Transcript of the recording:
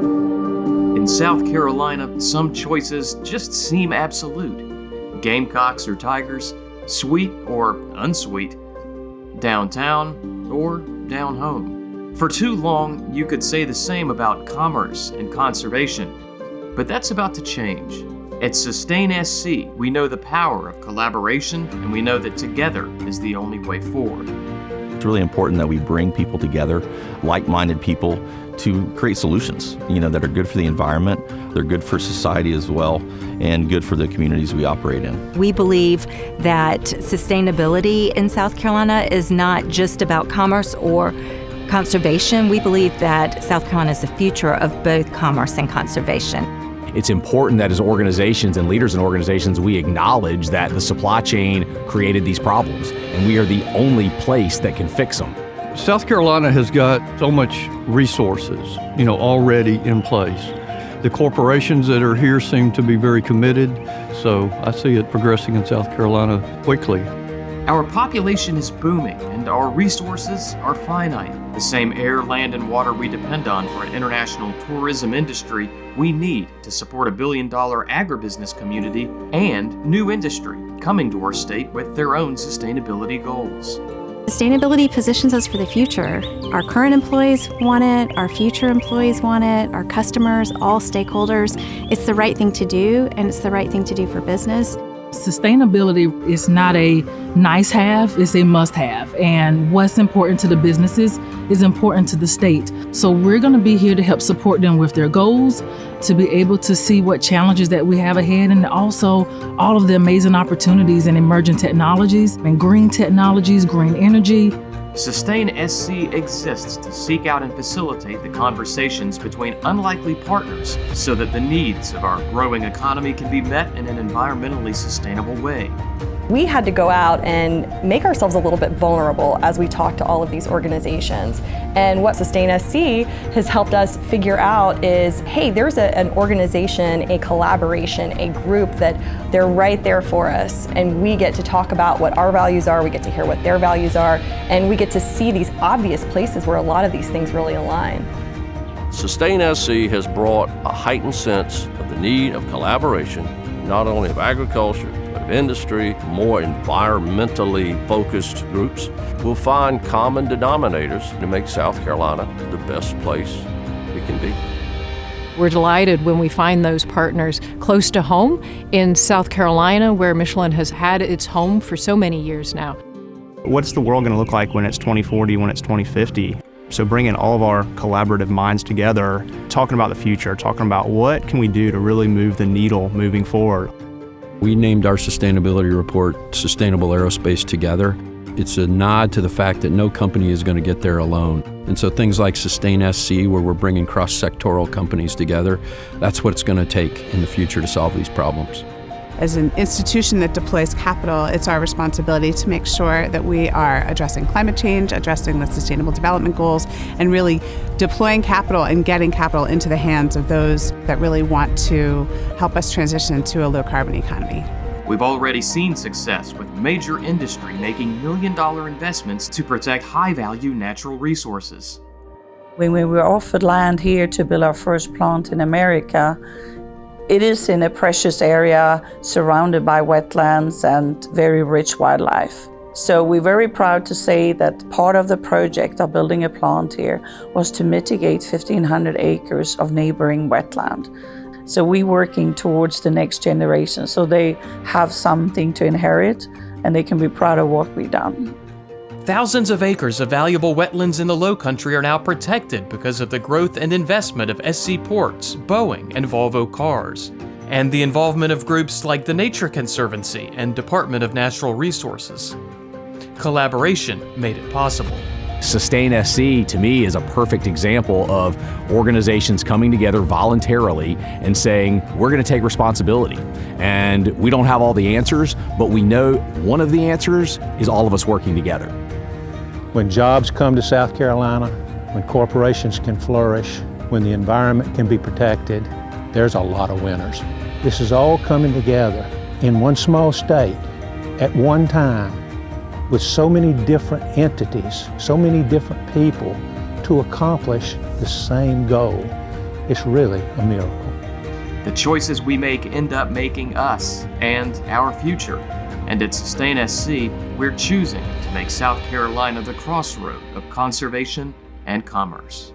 In South Carolina, some choices just seem absolute. Gamecocks or Tigers, sweet or unsweet, downtown or down home. For too long, you could say the same about commerce and conservation, but that's about to change. At Sustain SC, we know the power of collaboration, and we know that together is the only way forward. It's really important that we bring people together, like-minded people, to create solutions, that are good for the environment, they're good for society as well, and good for the communities we operate in. We believe that sustainability in South Carolina is not just about commerce or conservation. We believe that South Carolina is the future of both commerce and conservation. It's important that as organizations and leaders in organizations, we acknowledge that the supply chain created these problems, and we are the only place that can fix them. South Carolina has got so much resources, already in place. The corporations that are here seem to be very committed, so I see it progressing in South Carolina quickly. Our population is booming and our resources are finite. The same air, land, and water we depend on for an international tourism industry we need to support a billion-dollar agribusiness community and new industry coming to our state with their own sustainability goals. Sustainability positions us for the future. Our current employees want it, our future employees want it, our customers, all stakeholders. It's the right thing to do, and it's the right thing to do for business. Sustainability is not a nice have, it's a must have. And what's important to the businesses is important to the state. So we're going to be here to help support them with their goals, to be able to see what challenges that we have ahead, and also all of the amazing opportunities in emerging technologies and green technologies, green energy. Sustain SC exists to seek out and facilitate the conversations between unlikely partners so that the needs of our growing economy can be met in an environmentally sustainable way. We had to go out and make ourselves a little bit vulnerable as we talk to all of these organizations. And what Sustain SC has helped us figure out is, hey, there's an organization, a collaboration, a group that they're right there for us. And we get to talk about what our values are, we get to hear what their values are, and we get to see these obvious places where a lot of these things really align. Sustain SC has brought a heightened sense of the need of collaboration, not only of agriculture, of industry, more environmentally focused groups will find common denominators to make South Carolina the best place it can be. We're delighted when we find those partners close to home in South Carolina, where Michelin has had its home for so many years now. What's the world going to look like when it's 2040, when it's 2050? So bringing all of our collaborative minds together, talking about the future, talking about what can we do to really move the needle moving forward. We named our sustainability report Sustainable Aerospace Together. It's a nod to the fact that no company is going to get there alone. And so things like Sustain SC, where we're bringing cross-sectoral companies together, that's what it's going to take in the future to solve these problems. As an institution that deploys capital, it's our responsibility to make sure that we are addressing climate change, addressing the Sustainable Development Goals, and really deploying capital and getting capital into the hands of those that really want to help us transition to a low-carbon economy. We've already seen success with major industry making million-dollar investments to protect high-value natural resources. When we were offered land here to build our first plant in America, it is in a precious area surrounded by wetlands and very rich wildlife. So we're very proud to say that part of the project of building a plant here was to mitigate 1,500 acres of neighboring wetland. So we're working towards the next generation so they have something to inherit and they can be proud of what we've done. Thousands of acres of valuable wetlands in the Lowcountry are now protected because of the growth and investment of SC Ports, Boeing, and Volvo Cars, and the involvement of groups like the Nature Conservancy and Department of Natural Resources. Collaboration made it possible. Sustain SC, to me, is a perfect example of organizations coming together voluntarily and saying, we're going to take responsibility. And we don't have all the answers, but we know one of the answers is all of us working together. When jobs come to South Carolina, when corporations can flourish, when the environment can be protected, there's a lot of winners. This is all coming together in one small state at one time with so many different entities, so many different people to accomplish the same goal. It's really a miracle. The choices we make end up making us and our future. And at Sustain SC, we're choosing to make South Carolina the crossroad of conservation and commerce.